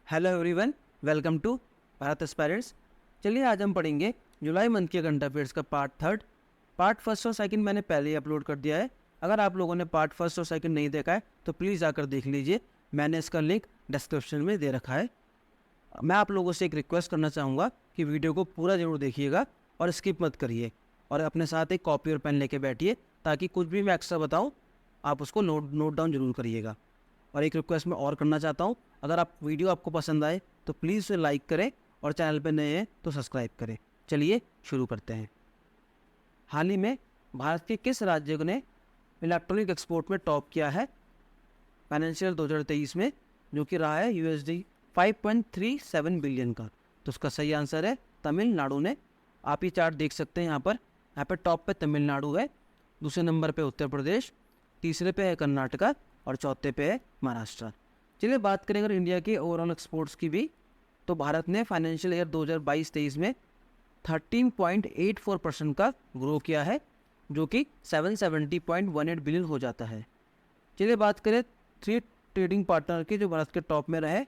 Hello everyone, welcome to Bharat aspirants. चलिए आज हम पढ़ेंगे जुलाई मंथ के करंट अफेयर्स का पार्ट थर्ड। पार्ट फर्स्ट और सेकंड मैंने पहले ही अपलोड कर दिया है। अगर आप लोगों ने पार्ट फर्स्ट और सेकंड नहीं देखा है तो प्लीज़ आकर देख लीजिए, मैंने इसका लिंक डिस्क्रिप्शन में दे रखा है। मैं आप लोगों से एक रिक्वेस्ट करना चाहूँगा कि वीडियो को पूरा ज़रूर देखिएगा और स्किप मत करिए, और अपने साथ एक कॉपी और पेन लेके बैठिए ताकि कुछ भी मैं एक्स्ट्रा बताऊँ आप उसको नोट डाउन जरूर करिएगा। और एक रिक्वेस्ट मैं और करना चाहता हूँ, अगर आप वीडियो आपको पसंद आए तो प्लीज़ उसे लाइक करें और चैनल पर नए हैं तो सब्सक्राइब करें। चलिए शुरू करते हैं। हाल ही में भारत के किस राज्य ने इलेक्ट्रॉनिक एक्सपोर्ट में टॉप किया है फाइनेंशियल 2023 में, जो कि रहा है USD 5.37 बिलियन का? तो उसका सही आंसर है तमिलनाडु ने। आप ये चार्ट देख सकते हैं, यहाँ पर टॉप पे तमिलनाडु है, दूसरे नंबर पे उत्तर प्रदेश, तीसरे पे है कर्नाटका और चौथे पे है महाराष्ट्र। चलिए बात करें अगर इंडिया के ओवरऑल एक्सपोर्ट्स की भी, तो भारत ने फाइनेंशियल ईयर 2022-23 में 13.84% का ग्रो किया है, जो कि 770.18 बिलियन हो जाता है। चलिए बात करें 3 ट्रेडिंग पार्टनर के जो भारत के टॉप में रहे,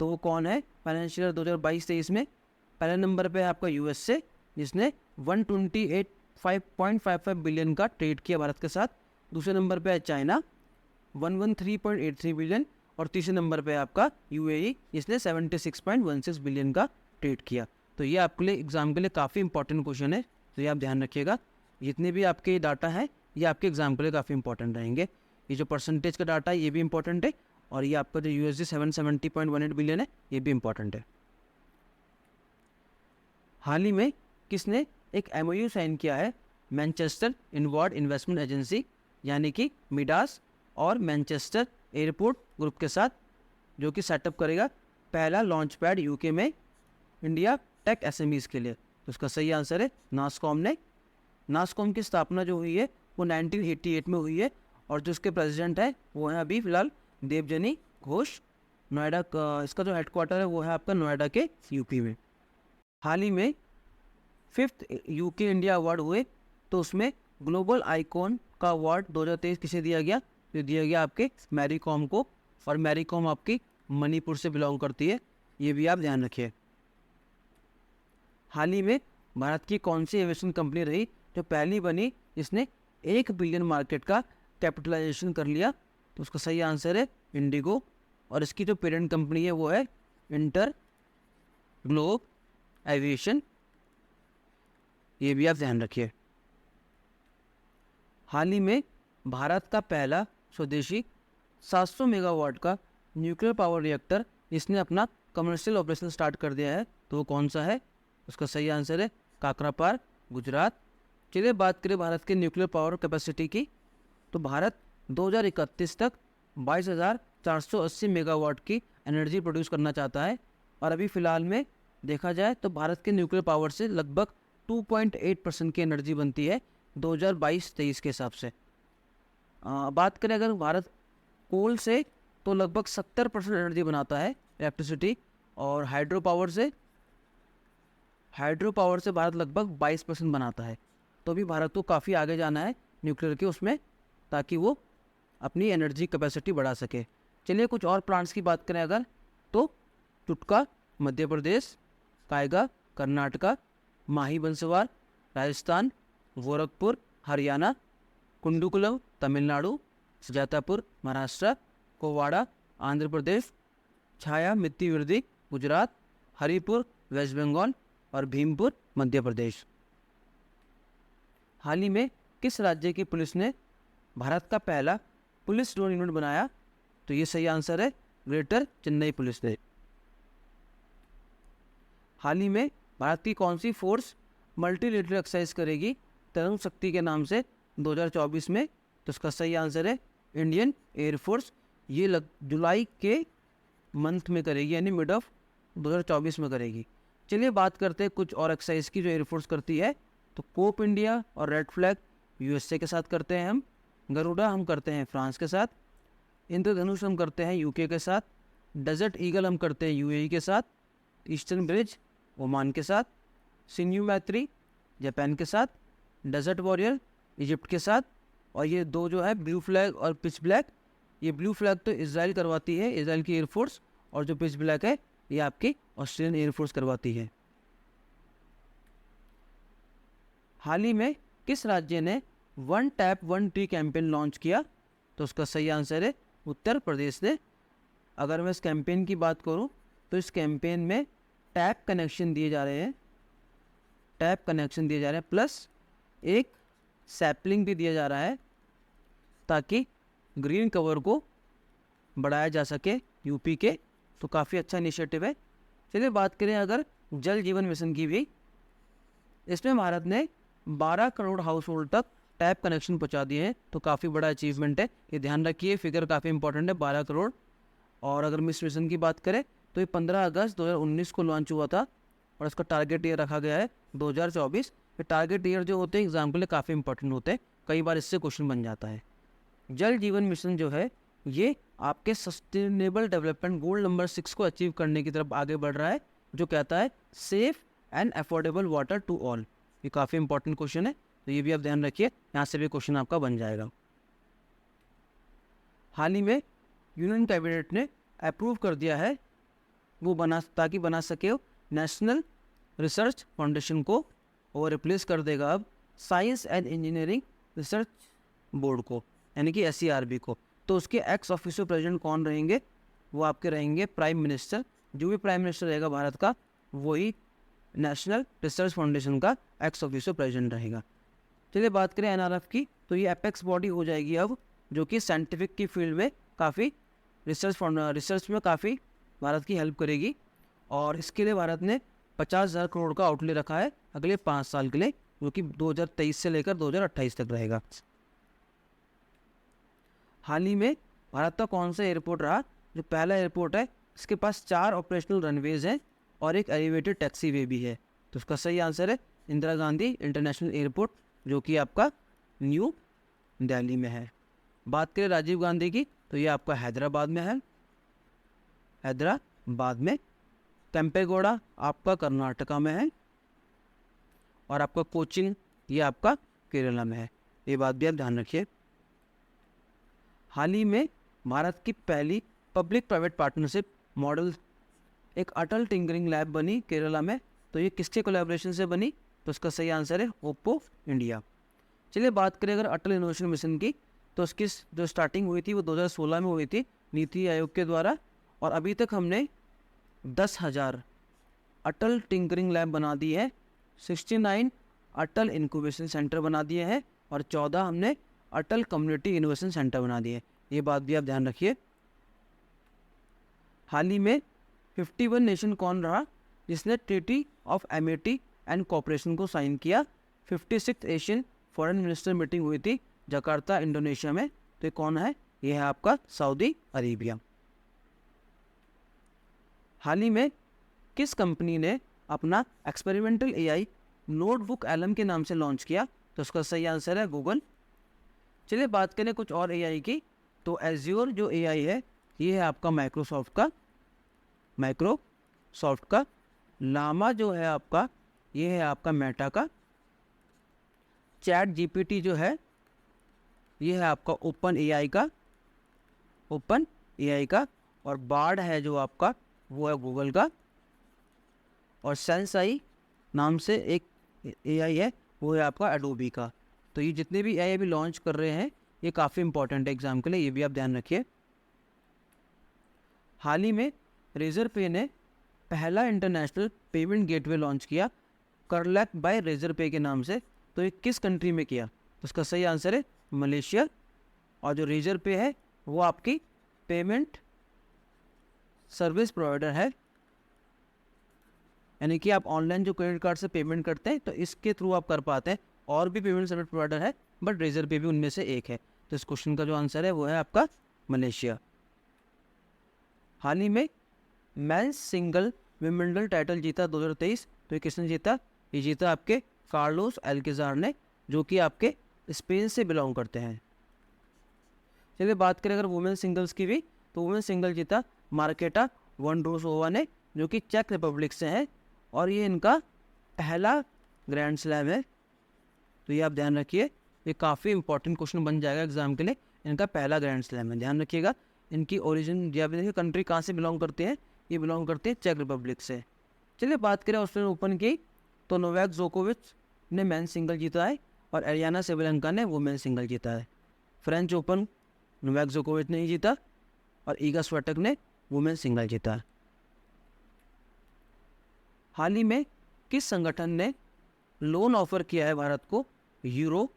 तो वो कौन है फाइनेंशियल ईयर 2022-23 में? पहले नंबर पे है आपका USA, जिसने 128.55 बिलियन का ट्रेड किया भारत के साथ। दूसरे नंबर पे है चाइना 113.83 बिलियन, और तीसरे नंबर पे है आपका UAE, जिसने 76.16 बिलियन का ट्रेड किया। तो ये आपके लिए एग्जाम के लिए काफ़ी इंपॉर्टेंट क्वेश्चन है, तो ये आप ध्यान रखिएगा। जितने भी आपके डाटा हैं ये आपके एग्जाम के लिए काफ़ी इंपॉर्टेंट रहेंगे। ये जो परसेंटेज का डाटा है ये भी इंपॉर्टेंट है, और ये आपका जो USD 770.18 बिलियन है ये भी इंपॉर्टेंट है। हाल ही में किसने एक MOU साइन किया है मैनचेस्टर इनवर्ड इन्वेस्टमेंट एजेंसी यानी कि मिडास और मैनचेस्टर एयरपोर्ट ग्रुप के साथ, जो कि सेटअप करेगा पहला लॉन्च पैड UK में इंडिया टेक SMEs के लिए? तो उसका सही आंसर है नासकॉम ने। नासकॉम की स्थापना जो हुई है वो 1988 में हुई है, और जो उसके प्रेसिडेंट है वो हैं अभी फिलहाल देवजनी घोष। नोएडा का इसका जो हेडक्वार्टर है वो है आपका नोएडा के UP में। हाल ही में 5th UK इंडिया अवार्ड हुए, तो उसमें ग्लोबल आइकॉन का अवार्ड 2023 किसे दिया गया? तो दिया गया आपके मैरी कॉम को, और मैरी कॉम आपकी मणिपुर से बिलोंग करती है, ये भी आप ध्यान रखिए। हाल ही में भारत की कौन सी एविएशन कंपनी रही जो पहली बनी जिसने 1 बिलियन मार्केट का कैपिटलाइजेशन कर लिया? तो उसका सही आंसर है इंडिगो, और इसकी जो पेरेंट कंपनी है वो है इंटर ग्लोब एविएशन, ये भी आप ध्यान रखिए। हाल ही में भारत का पहला स्वदेशी 700 मेगावाट का न्यूक्लियर पावर रिएक्टर इसने अपना कमर्शियल ऑपरेशन स्टार्ट कर दिया है, तो वो कौन सा है? उसका सही आंसर है काकरापार, गुजरात। चलिए बात करें भारत के न्यूक्लियर पावर कैपेसिटी की, तो भारत 2031 तक 22,480 मेगावाट की एनर्जी प्रोड्यूस करना चाहता है, और अभी फ़िलहाल में देखा जाए तो भारत के न्यूक्लियर पावर से लगभग 2.8% की एनर्जी बनती है 2022-23 के हिसाब से। बात करें अगर भारत कोल से, तो लगभग 70% एनर्जी बनाता है इलेक्ट्रिसिटी, और हाइड्रो पावर से भारत लगभग 22% बनाता है। तो अभी भारत को काफ़ी आगे जाना है न्यूक्लियर के उसमें, ताकि वो अपनी एनर्जी कैपेसिटी बढ़ा सके। चलिए कुछ और प्लांट्स की बात करें अगर, तो चुटका मध्य प्रदेश, कायगा कर्नाटका, माही बंसवार राजस्थान, गोरखपुर हरियाणा, कुंडुकुलम तमिलनाडु, सुजातापुर महाराष्ट्र, कोवाड़ा आंध्र प्रदेश, छाया मित्ती विरदी गुजरात, हरिपुर वेस्ट बंगाल और भीमपुर मध्य प्रदेश। हाल ही में किस राज्य की पुलिस ने भारत का पहला पुलिस ड्रोन यूनिट बनाया? तो ये सही आंसर है ग्रेटर चेन्नई पुलिस ने। हाल ही में भारत की कौन सी फोर्स मल्टीलेटरल एक्सरसाइज करेगी तरंग शक्ति के नाम से 2024 में? तो उसका सही आंसर है इंडियन एयरफोर्स। ये जुलाई के मंथ में करेगी, यानी मिड ऑफ 2024 में करेगी। चलिए बात करते हैं कुछ और एक्सरसाइज की जो एयरफोर्स करती है, तो कोप इंडिया और रेड फ्लैग USA के साथ करते हैं हम, गरुड़ा हम करते हैं फ्रांस के साथ, इंद्रधनुष हम करते हैं UK के साथ, डेजर्ट ईगल हम करते हैं UAE के साथ, ईस्टर्न ब्रिज ओमान के साथ, सिन्यू मैत्री जापान के साथ, डेजर्ट वॉरियर इजिप्ट के साथ, और ये दो जो है ब्लू फ्लैग और पिच ब्लैक, ये ब्लू फ्लैग तो इजराइल करवाती है, इजराइल की एयरफोर्स, और जो पिच ब्लैक है ये आपकी ऑस्ट्रेलियन एयरफोर्स करवाती है। हाल ही में किस राज्य ने one tap one tree campaign launch किया? तो उसका सही आंसर है उत्तर प्रदेश ने। अगर मैं इस कैंपेन की बात करूं तो इस कैंपेन में टैप कनेक्शन दिए जा रहे हैं, प्लस एक सैपलिंग भी दिया जा रहा है ताकि ग्रीन कवर को बढ़ाया जा सके यूपी के। तो काफ़ी अच्छा इनिशिएटिव है। चलिए बात करें अगर जल जीवन मिशन की भी। इसमें भारत ने 12 करोड़ हाउस होल्ड तक टैप कनेक्शन पहुंचा दिए हैं, तो काफ़ी बड़ा अचीवमेंट है। ये ध्यान रखिए, फिगर काफ़ी इंपॉर्टेंट है, 12 करोड़। और अगर मिस मिशन की बात करें तो ये 15 अगस्त 2019 को लॉन्च हुआ था और इसका टारगेट ईयर रखा गया है 2024। ये टारगेट ईयर जो होते हैं एग्जाम के लिए काफ़ी इंपॉर्टेंट होते हैं, कई बार इससे क्वेश्चन बन जाता है। जल जीवन मिशन जो है ये आपके सस्टेनेबल डेवलपमेंट गोल नंबर 6 को अचीव करने की तरफ आगे बढ़ रहा है, जो कहता है safe and affordable water to all. ये काफ़ी इंपॉर्टेंट क्वेश्चन है, तो ये भी आप ध्यान रखिए, यहाँ से भी क्वेश्चन आपका बन जाएगा। हाल ही में यूनियन कैबिनेट ने अप्रूव कर दिया है वो ताकि बना सके नेशनल रिसर्च फाउंडेशन को, और रिप्लेस कर देगा अब science and engineering research board को, यानी कि SERB को। तो उसके एक्स ऑफिशियल प्रेसिडेंट कौन रहेंगे? वो आपके रहेंगे प्राइम मिनिस्टर। जो भी प्राइम मिनिस्टर रहेगा भारत का, वही नेशनल रिसर्च फाउंडेशन का एक्स ऑफिशियल प्रेसिडेंट रहेगा। चलिए बात करें NRF की, तो ये एपेक्स बॉडी हो जाएगी अब, जो कि साइंटिफिक की फील्ड में काफ़ी रिसर्च में काफ़ी भारत की हेल्प करेगी। और इसके लिए भारत ने 50,000 करोड़ का आउटले रखा है अगले 5 साल के लिए, जो कि 2023 से लेकर 2028 तक रहेगा। हाल ही में भारत का कौन सा एयरपोर्ट रहा जो पहला एयरपोर्ट है इसके पास 4 ऑपरेशनल रनवेज हैं और एक एलिवेटेड टैक्सी वे भी है? तो उसका सही आंसर है इंदिरा गांधी इंटरनेशनल एयरपोर्ट, जो कि आपका न्यू दिल्ली में है। बात करें राजीव गांधी की, तो ये आपका हैदराबाद में है, केम्पेगौड़ा आपका कर्नाटका में है, और आपका कोचिन ये आपका केरला में है। ये बात भी आप ध्यान रखिए। हाल ही में भारत की पहली पब्लिक प्राइवेट पार्टनरशिप मॉडल एक अटल टिंकरिंग लैब बनी केरला में। तो ये किसके कोलैबोरेशन से बनी? तो उसका सही आंसर है ओप्पो इंडिया। चलिए बात करें अगर अटल इनोवेशन मिशन की, तो उसकी जो स्टार्टिंग हुई थी वो 2016 में हुई थी नीति आयोग के द्वारा, और अभी तक हमने 10,000 अटल टिंकरिंग लैब बना दी है, 69 अटल इंक्यूबेशन सेंटर बना दिए हैं, और 14 हमने अटल कम्युनिटी इनोवेशन सेंटर बना दिए। ये बात भी आप ध्यान रखिए। हाल ही में 51 नेशन कौन रहा जिसने treaty of Amity and cooperation को साइन किया? 56 एशियन फॉरेन मिनिस्टर मीटिंग हुई थी जकार्ता इंडोनेशिया में। तो ये कौन है? ये है आपका सऊदी अरेबिया। हाल ही में किस कंपनी ने अपना एक्सपेरिमेंटल AI नोटबुक एलम के नाम से लॉन्च किया? तो उसका सही आंसर है गूगल। चलिए बात करें कुछ और AI की, तो एज्योर जो AI है ये है आपका माइक्रोसॉफ्ट का, लामा जो है आपका ये है आपका मेटा का, चैट GPT जो है ये है आपका ओपन AI का, और बार्ड है जो आपका वो है गूगल का, और सेंसाई नाम से एक AI है वो है आपका एडोबी का। तो ये जितने भी AI अभी लॉन्च कर रहे हैं ये काफ़ी इंपॉर्टेंट है एग्जाम के लिए, ये भी आप ध्यान रखिए। हाल ही में रेजर पे ने पहला इंटरनेशनल पेमेंट गेटवे लॉन्च किया करलैक बाय रेजर पे के नाम से। तो ये किस कंट्री में किया? तो उसका सही आंसर है मलेशिया। और जो रेजर पे है वो आपकी पेमेंट सर्विस प्रोवाइडर है, यानी कि आप ऑनलाइन जो क्रेडिट कार्ड से पेमेंट करते हैं तो इसके थ्रू आप कर पाते हैं। और भी पेमेंट सर्विस प्रोवाइडर है बट रेजर पे भी उनमें से एक है। तो इस क्वेश्चन का जो आंसर है वो है आपका मलेशिया। हाल ही में मेंस सिंगल विंबलडन टाइटल जीता 2023। तो ये किसने जीता? ये जीता आपके कार्लोस अल्केजार ने, जो कि आपके स्पेन से बिलोंग करते हैं। चलिए बात करें अगर वुमेन सिंगल्स की भी, तो वुमेन सिंगल जीता मार्केटा वोंड्रोसोवा ने, जो कि चेक रिपब्लिक से हैं, और ये इनका पहला ग्रैंड स्लैम है। तो ये आप ध्यान रखिए, ये काफ़ी इंपॉर्टेंट क्वेश्चन बन जाएगा एग्जाम के लिए। इनका पहला ग्रैंड स्लैम है, ध्यान रखिएगा। इनकी ओरिजिन या देखिए कंट्री कहाँ से बिलोंग करते हैं, ये बिलोंग करते हैं चेक रिपब्लिक से। चलिए बात करें ऑस्ट्रेलियन ओपन की, तो नोवाक जोकोविच ने मेन सिंगल जीता है और एरियाना सेबलेंका ने वुमेन सिंगल जीता है। फ्रेंच ओपन नोवाक जोकोविच ने ही जीता और ईगा स्विएटेक ने वुमेन सिंगल जीता है। हाल ही में किस संगठन ने लोन ऑफर किया है भारत को यूरो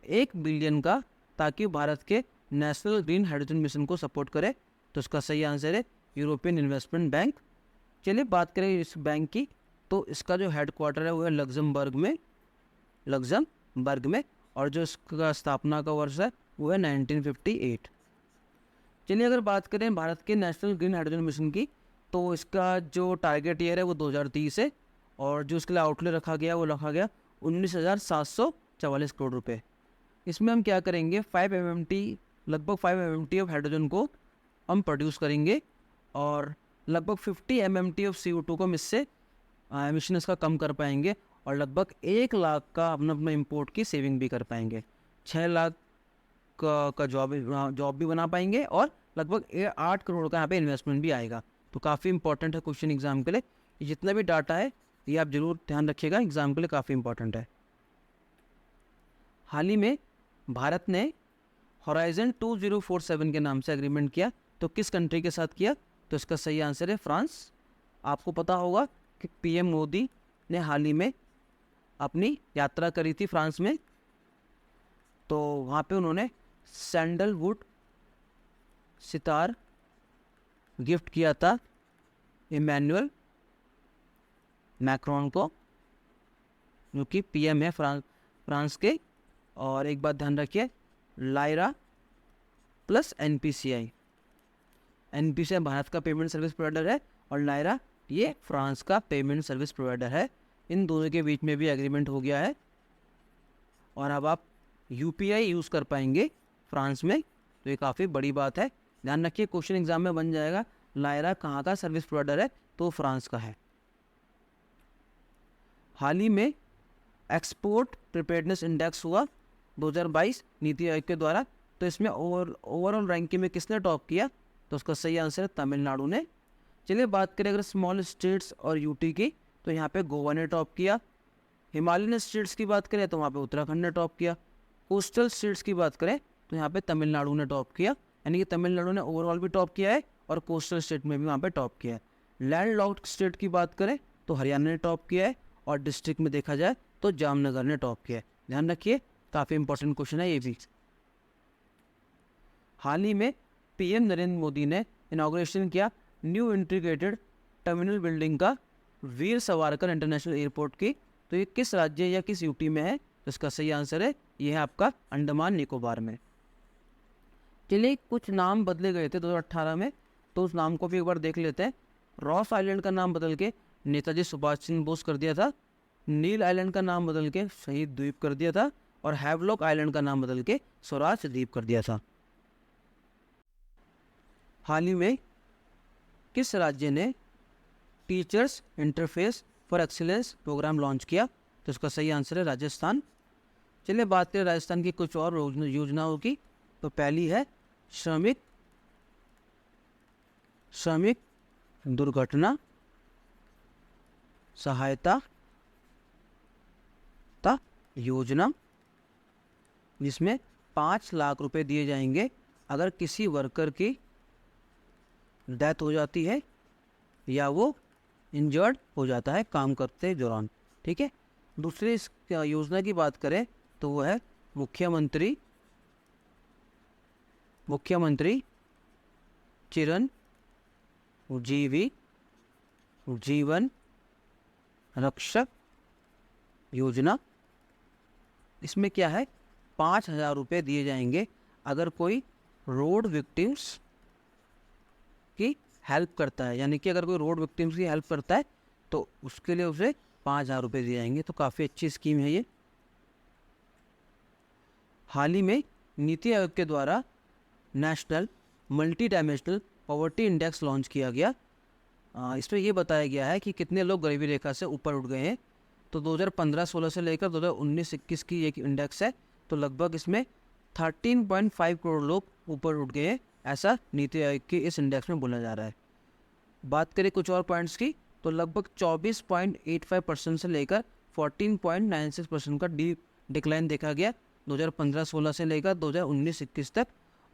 1 बिलियन का, ताकि भारत के नेशनल ग्रीन हाइड्रोजन मिशन को सपोर्ट करे? तो इसका सही आंसर है यूरोपियन इन्वेस्टमेंट बैंक। चलिए बात करें इस बैंक की, तो इसका जो हेडक्वार्टर है वो है लग्जमबर्ग में, और जो इसका स्थापना का वर्ष है वो है 1958। चलिए अगर बात करें भारत के नेशनल ग्रीन हाइड्रोजन मिशन की, तो इसका जो टारगेट ईयर है वो 2030 है, और जो इसके लिए आउटले रखा गया वो रखा गया 19,744 करोड़ रुपए। इसमें हम क्या करेंगे, लगभग 5 MMT ऑफ हाइड्रोजन को हम प्रोड्यूस करेंगे, और लगभग 50 MMT ऑफ CO2 को हम इससे एमिशन इसका कम कर पाएंगे, और लगभग 1 लाख का अपना इंपोर्ट की सेविंग भी कर पाएंगे। 6 लाख का जॉब भी बना पाएंगे, और लगभग 8 करोड़ का यहाँ पे इन्वेस्टमेंट भी आएगा। तो काफ़ी इंपॉर्टेंट है क्वेश्चन एग्जाम के लिए। ये जितना भी डाटा है ये आप जरूर ध्यान रखिएगा, एग्जाम के लिए काफ़ी इंपॉर्टेंट है। हाल ही में भारत ने होराइजन 2047 के नाम से एग्रीमेंट किया, तो किस कंट्री के साथ किया? तो इसका सही आंसर है फ्रांस। आपको पता होगा कि PM मोदी ने हाल ही में अपनी यात्रा करी थी फ्रांस में, तो वहाँ पे उन्होंने सैंडलवुड सितार गिफ्ट किया था इमैनुअल मैक्रोन को, जो कि PM है फ्रांस के। और एक बात ध्यान रखिए, लायरा प्लस NPCI भारत का पेमेंट सर्विस प्रोवाइडर है, और लायरा ये फ्रांस का पेमेंट सर्विस प्रोवाइडर है। इन दोनों के बीच में भी एग्रीमेंट हो गया है, और अब आप UPI यूज़ कर पाएंगे फ्रांस में, तो ये काफ़ी बड़ी बात है। ध्यान रखिए क्वेश्चन एग्जाम में बन जाएगा, लायरा कहाँ का सर्विस प्रोवाइडर है? तो फ्रांस का है। हाल ही में एक्सपोर्ट प्रिपेयर्डनेस इंडेक्स हुआ 2022 नीति आयोग के द्वारा, तो इसमें ओवरऑल रैंकिंग में किसने टॉप किया? तो उसका सही आंसर है तमिलनाडु ने। चलिए बात करें अगर स्मॉल स्टेट्स और UT की, तो यहाँ पे गोवा ने टॉप किया। हिमालयन स्टेट्स की बात करें तो वहाँ पे उत्तराखंड ने टॉप किया। कोस्टल स्टेट्स की बात करें तो यहाँ पे तमिलनाडु ने टॉप किया, यानी कि तमिलनाडु ने ओवरऑल भी टॉप किया है और कोस्टल स्टेट में भी वहाँ पे टॉप किया है। लैंड लॉक्ड स्टेट की बात करें तो हरियाणा ने टॉप किया है, और डिस्ट्रिक्ट में देखा जाए तो जामनगर ने टॉप किया है। ध्यान रखिए काफ़ी इंपॉर्टेंट क्वेश्चन है ये भी। हाल ही में PM नरेंद्र मोदी ने इनॉग्रेशन किया न्यू इंटीग्रेटेड टर्मिनल बिल्डिंग का वीर सावरकर इंटरनेशनल एयरपोर्ट की, तो ये किस राज्य या किस UT में है? तो इसका सही आंसर है ये है आपका अंडमान निकोबार में। चलिए कुछ नाम बदले गए थे 2018 में, तो उस नाम को भी एक बार देख लेते हैं। रॉस आइलैंड का नाम बदल के नेताजी सुभाष चंद्र बोस कर दिया था, नील आइलैंड का नाम बदल के शहीद द्वीप कर दिया था, और हैवलॉक आइलैंड का नाम बदल के स्वराज द्वीप कर दिया था। हाल ही में किस राज्य ने teachers interface for excellence program launch किया? तो इसका सही आंसर है राजस्थान। चलिए बात करें राजस्थान की कुछ और योजनाओं की, तो पहली है श्रमिक दुर्घटना सहायता योजना, जिसमें 5 लाख रुपए दिए जाएंगे अगर किसी वर्कर की डेथ हो जाती है या वो इंजर्ड हो जाता है काम करते दौरान। ठीक है, दूसरी इस योजना की बात करें तो वो है मुख्यमंत्री चिरंजीवी जीवन रक्षक योजना। इसमें क्या है, 5,000 रुपये दिए जाएंगे अगर कोई रोड विक्टिम्स की हेल्प करता है, यानी कि अगर कोई रोड विक्टिम्स की हेल्प करता है तो उसके लिए उसे 5,000 रुपये दिए जाएंगे। तो काफ़ी अच्छी स्कीम है ये। हाल ही में नीति आयोग के द्वारा national multi dimensional poverty index launch किया गया। इसमें ये बताया गया है कि कितने लोग गरीबी रेखा से ऊपर उठ गए हैं। तो 2015-16 से लेकर 2019-21 की एक इंडेक्स है, तो लगभग इसमें 13.5 करोड़ लोग ऊपर उठ गए हैं ऐसा नीति आयोग के इस इंडेक्स में बोला जा रहा है। बात करें कुछ और पॉइंट्स की, तो लगभग 24.85% से लेकर 14.96% का डिक्लाइन देखा गया 2015-16 से लेकर 2019-21 तक।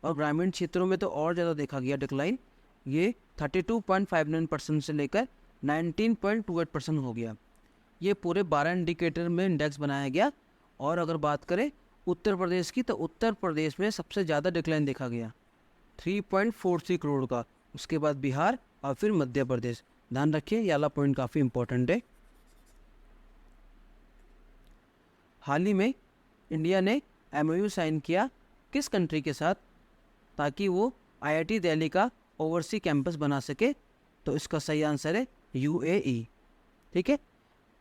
और ग्रामीण क्षेत्रों में तो और ज़्यादा देखा गया डिक्लाइन, ये 32.59% से लेकर 19.28% हो गया। ये पूरे 12 इंडिकेटर में इंडेक्स बनाया गया। और अगर बात करें उत्तर प्रदेश की, तो उत्तर प्रदेश में सबसे ज़्यादा डिक्लाइन देखा गया 3.43 करोड़ का, उसके बाद बिहार और फिर मध्य प्रदेश। ध्यान रखिए, ये वाला पॉइंट काफ़ी इंपॉर्टेंट है। हाल ही में इंडिया ने MOU साइन किया किस कंट्री के साथ, ताकि वो IIT दिल्ली का ओवरसी कैंपस बना सके, तो इसका सही आंसर है UAE। ठीक है,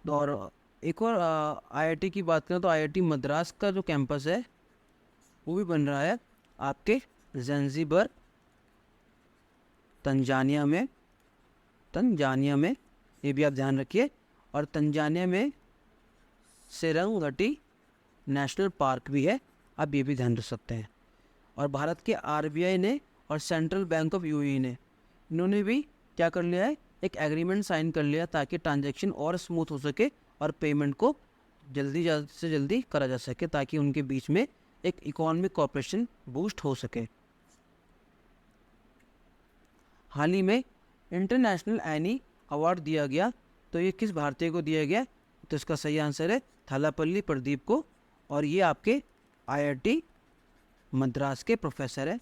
और एक और IIT की बात करें तो IIT मद्रास का जो कैंपस है वो भी बन रहा है आपके ज़ंज़ीबर तंजानिया में, ये भी आप ध्यान रखिए। और तंजानिया में सेरंगटी नेशनल पार्क भी है, आप ये भी ध्यान रख सकते हैं। और भारत के RBI ने और सेंट्रल बैंक ऑफ UAE ने, इन्होंने भी क्या कर लिया है, एक एग्रीमेंट साइन कर लिया ताकि ट्रांजैक्शन और स्मूथ हो सके और पेमेंट को जल्दी से जल्दी करा जा सके, ताकि उनके बीच में एक इकोनॉमिक कोऑपरेशन बूस्ट हो सके। हाल ही में इंटरनेशनल एनी अवार्ड दिया गया, तो ये किस भारतीय को दिया गया, तो इसका सही आंसर है थालापल्ली प्रदीप को। और ये आपके IIT मद्रास के प्रोफेसर है।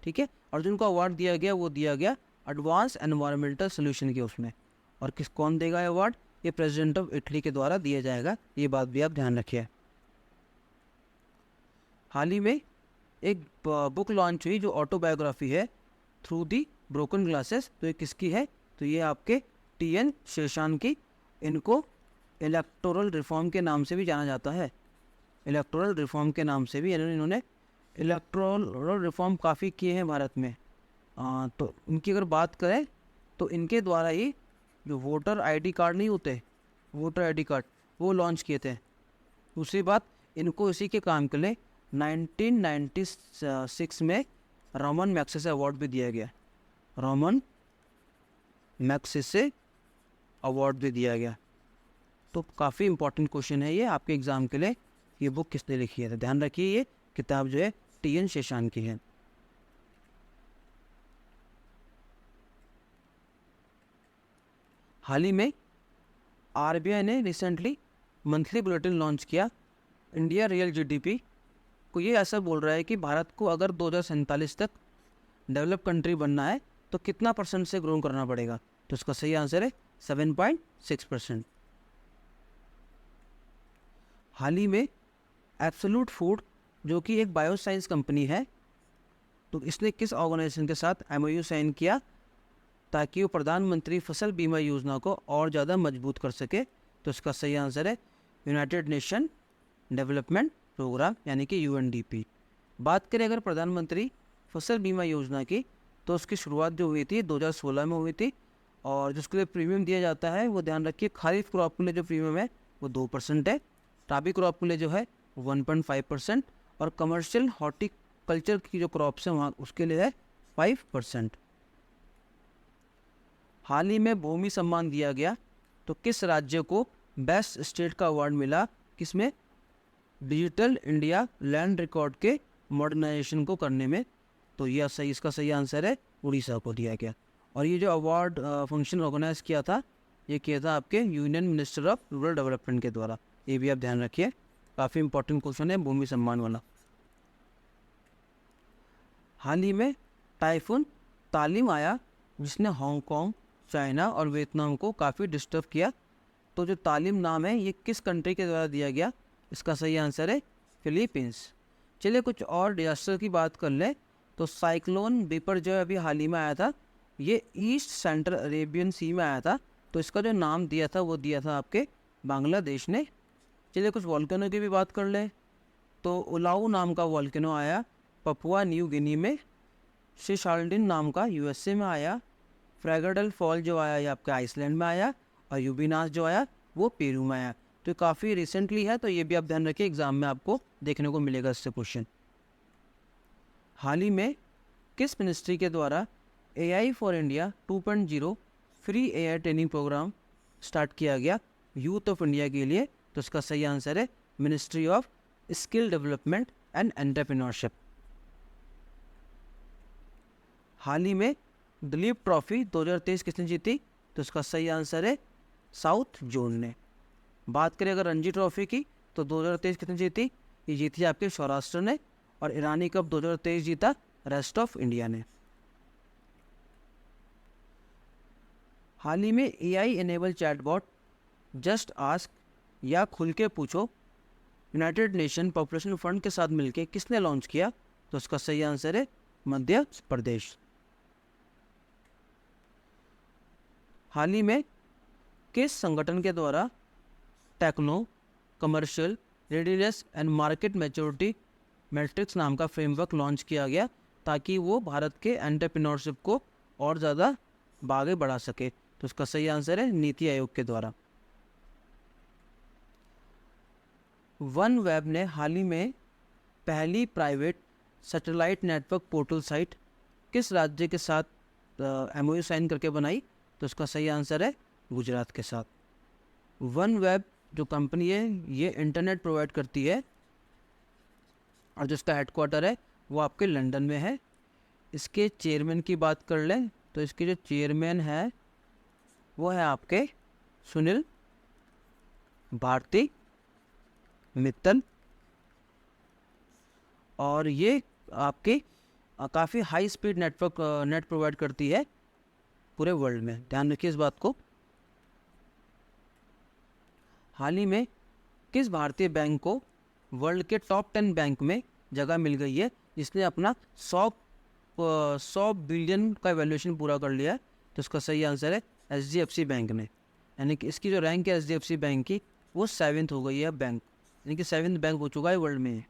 ठीक है, और जिनको अवार्ड दिया गया वो दिया गया एडवांस एनवायरमेंटल सोल्यूशन के उसमें। और कौन देगा अवार्ड, ये प्रेसिडेंट ऑफ इटली के द्वारा दिया जाएगा, ये बात भी आप ध्यान रखिए। हाल ही में एक बुक लॉन्च हुई जो ऑटोबायोग्राफी है, थ्रू दी ब्रोकन ग्लासेस। तो ये किसकी है, तो ये आपके TN शेषान की। इनको इलेक्टोरल रिफॉर्म के नाम से भी जाना जाता है, इलेक्टोरल रिफॉर्म के नाम से भी इन्होंने इलेक्टोरल रिफॉर्म काफ़ी किए हैं भारत में। तो इनकी अगर बात करें तो इनके द्वारा ही जो वोटर ID कार्ड नहीं होते, वोटर ID कार्ड, वो लॉन्च किए थे। दूसरी बात, इनको इसी के काम के लिए 1996 में रोमन मैग्सेसे अवार्ड भी दिया गया, रोमन मैग्सेसे अवार्ड भी दिया गया। तो काफ़ी इंपॉर्टेंट क्वेश्चन है ये आपके एग्ज़ाम के लिए। ये बुक किसने लिखी है, तो ध्यान रखिए ये किताब जो है TN शेषान की है। हाल ही में RBI ने रिसेंटली मंथली बुलेटिन लॉन्च किया, इंडिया रियल GDP को ये ऐसा बोल रहा है कि भारत को अगर 2047 तक डेवलप कंट्री बनना है तो कितना % से ग्रो करना पड़ेगा, तो इसका सही आंसर है 7.6%। हाल ही में एब्सोल्यूट फूड जो कि एक बायोसाइंस कंपनी है, तो इसने किस ऑर्गेनाइजेशन के साथ MOU साइन किया ताकि वो प्रधानमंत्री फसल बीमा योजना को और ज़्यादा मजबूत कर सके, तो इसका सही आंसर है यूनाइटेड नेशन डेवलपमेंट प्रोग्राम यानी कि UNDP। बात करें अगर प्रधानमंत्री फसल बीमा योजना की, तो उसकी शुरुआत जो हुई थी 2016 में हुई थी। और जिसके लिए प्रीमियम दिया जाता है वो ध्यान रखिए, खरीफ क्रॉप के लिए जो प्रीमियम है वो 2% है, राबी क्रॉप के लिए जो है 1.5%, और कमर्शियल हॉर्टिकल्चर की जो क्रॉप्स हैं वहाँ उसके लिए है 5%। हाल ही में भूमि सम्मान दिया गया, तो किस राज्य को बेस्ट स्टेट का अवार्ड मिला, किसमें, डिजिटल इंडिया लैंड रिकॉर्ड के मॉडर्नाइजेशन को करने में, तो यह सही, इसका सही आंसर है उड़ीसा को दिया गया। और ये जो अवार्ड फंक्शन ऑर्गेनाइज किया था, ये किया था आपके union minister of rural development के द्वारा, ये भी आप ध्यान रखिए, काफ़ी इंपॉर्टेंट क्वेश्चन है भूमि सम्मान वाला। हाल ही में टाइफून तालिम आया जिसने हांगकांग, चाइना और वियतनाम को काफ़ी डिस्टर्ब किया, तो जो तालिम नाम है ये किस कंट्री के द्वारा दिया गया, इसका सही आंसर है फिलीपींस। चलिए कुछ और डिजास्टर की बात कर लें, तो साइक्लोन बिपर जो अभी हाल ही में आया था, ये ईस्ट सेंट्रल अरेबियन सी में आया था, तो इसका जो नाम दिया था वो दिया था आपके बांग्लादेश ने। चलिए कुछ वॉल्केनो की भी बात कर लें, तो उलाऊ नाम का वॉल्केनो आया पपुआ न्यू गिनी में, शिशाल्डिन नाम का USA में आया, फ्रैगडल फॉल जो आया ये आपके आइसलैंड में आया, और यूबिनास जो आया वो पेरू में आया। तो काफ़ी रिसेंटली है, तो ये भी आप ध्यान रखिए, एग्जाम में आपको देखने को मिलेगा इससे क्वेश्चन। हाल ही में किस मिनिस्ट्री के द्वारा AI for India 2.0 free AI training program start किया गया यूथ ऑफ इंडिया के लिए? तो इसका सही आंसर है ministry of skill development and entrepreneurship. हाल ही में दिलीप ट्रॉफी 2023 किसने जीती? तो इसका सही आंसर है साउथ जोन ने। बात करें अगर रणजी ट्रॉफी की, तो 2023 किसने जीती? ये जीती आपके सौराष्ट्र ने। और ईरानी कप 2023 जीता रेस्ट ऑफ इंडिया ने। हाल ही में AI enable chatbot just ask या खुल के पूछो यूनाइटेड नेशन पॉपुलेशन फंड के साथ मिलकर किसने लॉन्च किया? तो इसका सही आंसर है मध्य प्रदेश। हाल ही में किस संगठन के द्वारा techno commercial readiness and market maturity matrix नाम का फ्रेमवर्क लॉन्च किया गया ताकि वो भारत के एंटरप्रेन्योरशिप को और ज़्यादा आगे बढ़ा सके? तो इसका सही आंसर है नीति आयोग के द्वारा। वन वेब ने हाल ही में पहली private satellite network portal site किस राज्य के साथ MOU साइन करके बनाई? तो इसका सही आंसर है गुजरात के साथ। वन वेब जो कंपनी है ये इंटरनेट प्रोवाइड करती है और जिसका हेडक्वार्टर है वो आपके लंदन में है। इसके चेयरमैन की बात कर लें तो इसके जो चेयरमैन है वो है आपके सुनील भारती मित्तल। और ये आपके काफ़ी हाई स्पीड नेट प्रोवाइड करती है पूरे वर्ल्ड में, ध्यान रखिए इस बात को। हाल ही में किस भारतीय बैंक को वर्ल्ड के टॉप 10 बैंक में जगह मिल गई है जिसने अपना 100 बिलियन का वैल्यूएशन पूरा कर लिया है? तो इसका सही आंसर है HDFC बैंक ने। यानी कि इसकी जो रैंक है HDFC बैंक की वो 7th हो गई है बैंक, यानी कि 7th बैंक हो चुका है वर्ल्ड में।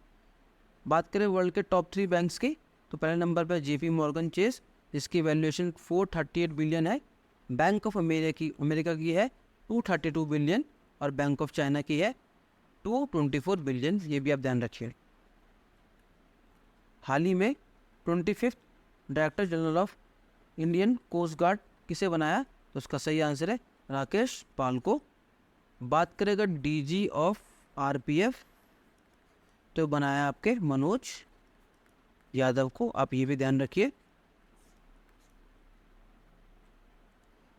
बात करें वर्ल्ड के टॉप 3 बैंक्स की, तो पहले नंबर पर JP मॉर्गन चेस जिसकी वैल्यूएशन 438 बिलियन है। बैंक ऑफ अमेरिका की है 232 बिलियन और बैंक ऑफ चाइना की है 224 बिलियन, ये भी आप ध्यान रखिए। हाल ही में 25th director general of Indian coast guard किसे बनाया? तो उसका सही आंसर है राकेश पाल को। बात करें अगर DG ऑफ RPF तो बनाया आपके मनोज यादव को, आप ये भी ध्यान रखिए।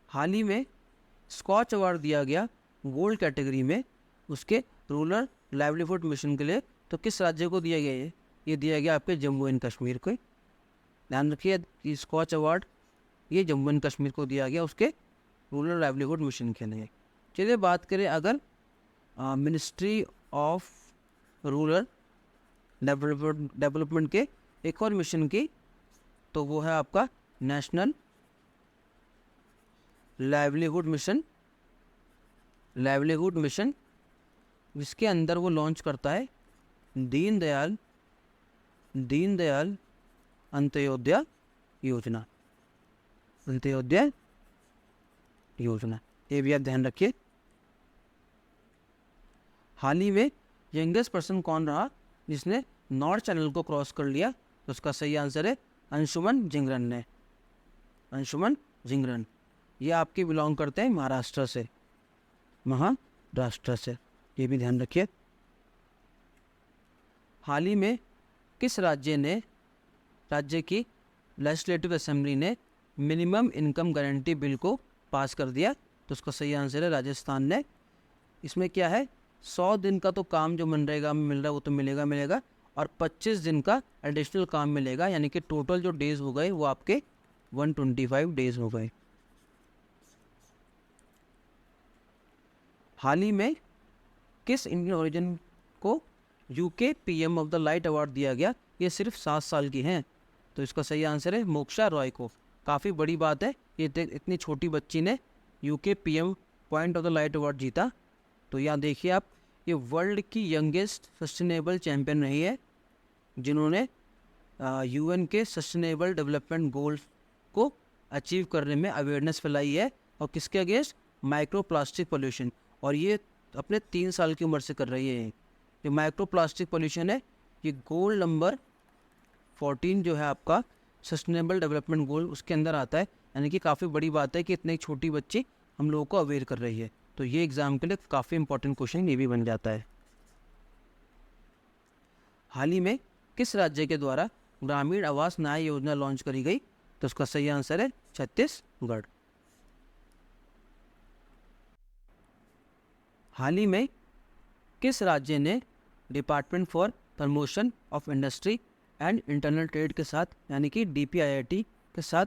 हाल ही में स्कॉच अवार्ड दिया गया गोल्ड कैटेगरी में उसके रूरल लाइवलीहुड मिशन के लिए, तो किस राज्य को दिया गया है? ये दिया गया आपके जम्मू एंड कश्मीर को। ध्यान रखिए कि स्कॉच अवार्ड ये जम्मू एंड कश्मीर को दिया गया उसके रूरल लाइवलीहुड मिशन के लिए। चलिए बात करें अगर मिनिस्ट्री ऑफ रूरल डेवलपमेंट के एक और मिशन की, तो वो है आपका नेशनल लाइवलीहुड मिशन जिसके अंदर वो लॉन्च करता है दीनदयाल अंत्योदय योजना। ये भी आप ध्यान रखिए। हाल ही में यंगेस्ट पर्सन कौन रहा जिसने नॉर्थ चैनल को क्रॉस कर लिया? तो उसका सही आंसर है अंशुमन जिंगरन ने। अंशुमन जिंगरन ये आपके बिलोंग करते हैं महाराष्ट्र से, ये भी ध्यान रखिए। हाल ही में किस राज्य की लेजिस्लेटिव असेंबली ने मिनिमम इनकम गारंटी बिल को पास कर दिया? तो उसका सही आंसर है राजस्थान ने। इसमें क्या है 100 दिन का तो काम जो मनरेगा में मिल रहा है वो तो मिलेगा और 25 दिन का एडिशनल काम मिलेगा, यानी कि टोटल जो डेज हो गए वो आपके 125 डेज हो गए। हाल ही में किस इंडियन ओरिजिन को UK PM of the light award दिया गया? ये सिर्फ 7 साल की हैं, तो इसका सही आंसर है मोक्षा रॉय को। काफ़ी बड़ी बात है, ये इतनी छोटी बच्ची ने UK PM point of the light award जीता। तो यहाँ देखिए आप, ये वर्ल्ड की यंगेस्ट सस्टेनेबल चैम्पियन रही है जिन्होंने UN के सस्टेनेबल डेवलपमेंट गोल्स को अचीव करने में अवेयरनेस फैलाई है। और किसके अगेंस्ट? Micro plastic pollution. और ये अपने 3 साल की उम्र से कर रही है। जो माइक्रो प्लास्टिक पोल्यूशन है ये गोल नंबर 14 जो है आपका सस्टेनेबल डेवलपमेंट गोल उसके अंदर आता है, यानी कि काफ़ी बड़ी बात है कि इतनी छोटी बच्ची हम लोगों को अवेयर कर रही है। तो ये एग्ज़ाम के लिए काफ़ी इंपॉर्टेंट क्वेश्चन ये भी बन जाता है। हाल ही में किस राज्य के द्वारा ग्रामीण आवास न्याय योजना लॉन्च करी गई? तो उसका सही आंसर है छत्तीसगढ़। हाल ही में किस राज्य ने department for promotion of industry and internal trade के साथ, यानी कि DPIIT के साथ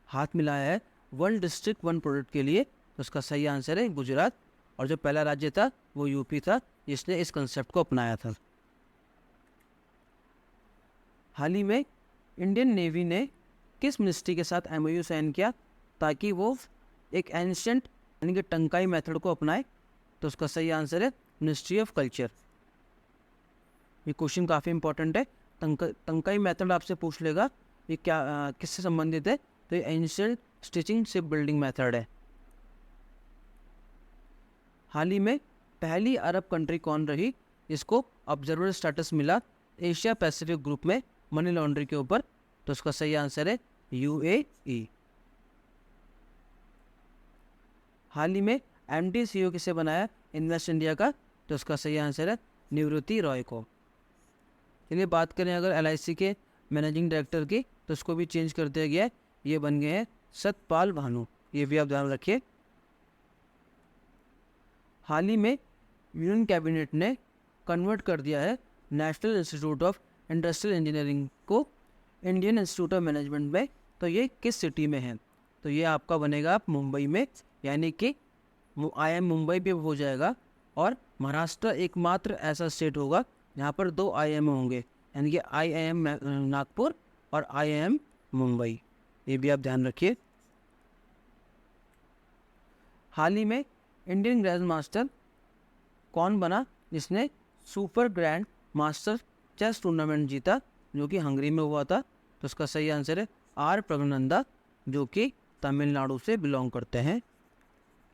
हाथ मिलाया है वन डिस्ट्रिक्ट वन प्रोडक्ट के लिए? तो उसका सही आंसर है गुजरात। और जो पहला राज्य था वो UP था जिसने इस कंसेप्ट को अपनाया था। हाल ही में इंडियन नेवी ने किस मिनिस्ट्री के साथ MOU साइन किया ताकि वो एक एंशिएंट यानी कि टंकाई मेथड को अपनाए? तो उसका सही आंसर है मिनिस्ट्री ऑफ कल्चर। ये क्वेश्चन काफ़ी इंपॉर्टेंट है। टंकाई मेथड आपसे पूछ लेगा ये क्या किससे संबंधित है, तो ये ancient stitching ship building method है। हाल ही में पहली अरब कंट्री कौन रही जिसको ऑब्जर्वर स्टेटस मिला एशिया पैसिफिक ग्रुप में मनी लॉन्ड्रिंग के ऊपर? तो उसका सही आंसर है UAE। हाल ही में MD CEO किसे बनाया इन्वेस्ट इंडिया का? तो उसका सही आंसर है निवृत्ति रॉय को। चलिए बात करें अगर LIC के मैनेजिंग डायरेक्टर की, तो उसको भी चेंज कर दिया गया है, ये बन गए हैं सतपाल भानु। ये भी आप ध्यान रखिए। हाल ही में यूनियन कैबिनेट ने कन्वर्ट कर दिया है national institute of industrial engineering को इंडियन इंस्टीट्यूट ऑफ मैनेजमेंट में। तो ये किस सिटी में है? तो ये आपका बनेगा आप मुंबई में, यानी कि IIM मुंबई भी हो जाएगा। और महाराष्ट्र एकमात्र ऐसा स्टेट होगा जहाँ पर 2 IIM होंगे, यानी कि IIM नागपुर और IIM मुंबई। ये भी आप ध्यान रखिए। हाल ही में इंडियन ग्रैंड मास्टर कौन बना जिसने super grand master chess tournament जीता, जो कि हंगरी में हुआ था? तो उसका सही आंसर है R प्रगनंदा, जो कि तमिलनाडु से बिलोंग करते हैं।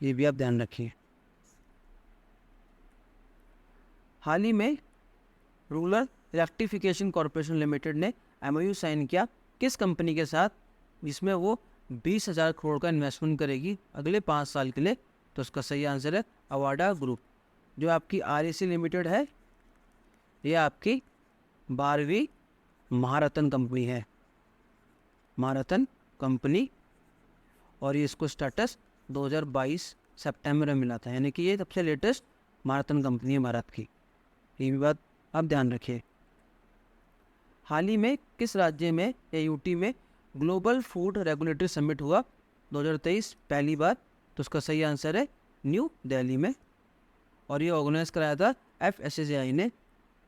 ये भी आप ध्यान रखिए। हाल ही में रूरल इलेक्ट्रिफिकेशन कॉरपोरेशन लिमिटेड ने MOU साइन किया किस कंपनी के साथ, जिसमें वो 20,000 करोड़ का इन्वेस्टमेंट करेगी अगले 5 साल के लिए? तो उसका सही आंसर है अवाडा ग्रुप। जो आपकी REC लिमिटेड है ये आपकी 12वीं महारत्न कंपनी है, महारत्न कंपनी। और ये इसको स्टेटस 2022 सितंबर में मिला था, यानी कि ये सबसे लेटेस्ट महारत्न कंपनी है भारत की। ये भी बात आप ध्यान रखिए। हाल ही में किस राज्य में या UT में ग्लोबल फूड रेगुलेटरी समिट हुआ 2023 पहली बार? तो उसका सही आंसर है न्यू दिल्ली में। और ये ऑर्गेनाइज कराया था FSSAI ने,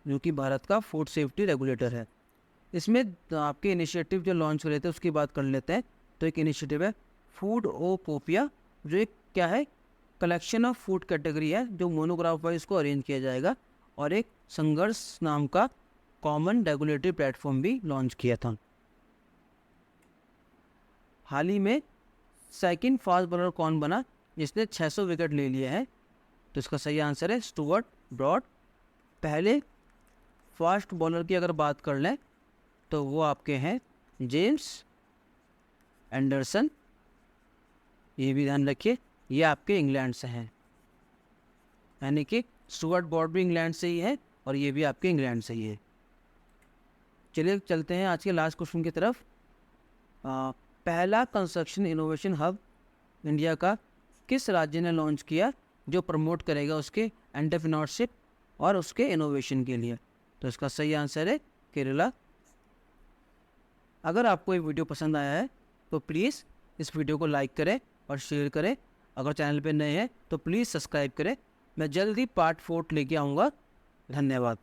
जो कि भारत का फूड सेफ्टी रेगुलेटर है। इसमें आपके इनिशिएटिव जो लॉन्च हो रहे थे उसकी बात कर लेते हैं। तो एक इनिशिएटिव है फूड ओ पोपिया, जो एक क्या है कलेक्शन ऑफ फूड कैटेगरी है जो मोनोग्राफ वाइज को अरेंज किया जाएगा। और एक संघर्ष नाम का कॉमन रेगुलेटरी प्लेटफॉर्म भी लॉन्च किया था। हाल ही में सेकंड फास्ट बॉलर कौन बना जिसने 600 विकेट ले लिए हैं? तो इसका सही आंसर है स्टुअर्ट ब्रॉड। पहले फास्ट बॉलर की अगर बात कर लें तो वो आपके हैं जेम्स एंडरसन। ये भी ध्यान रखिए, ये आपके इंग्लैंड से हैं, यानी कि स्टुअर्ट ब्रॉड भी इंग्लैंड से ही है और ये भी आपके इंग्लैंड से ही है। चलिए चलते हैं आज के लास्ट क्वेश्चन की तरफ। पहला कंस्ट्रक्शन इनोवेशन हब इंडिया का किस राज्य ने लॉन्च किया जो प्रमोट करेगा उसके एंटरप्रेन्योरशिप और उसके इनोवेशन के लिए? तो इसका सही आंसर है केरला। अगर आपको ये वीडियो पसंद आया है तो प्लीज़ इस वीडियो को लाइक करें और शेयर करें। अगर चैनल पे नए हैं तो प्लीज़ सब्सक्राइब करें। मैं जल्द ही पार्ट 4 लेके आऊँगा। धन्यवाद।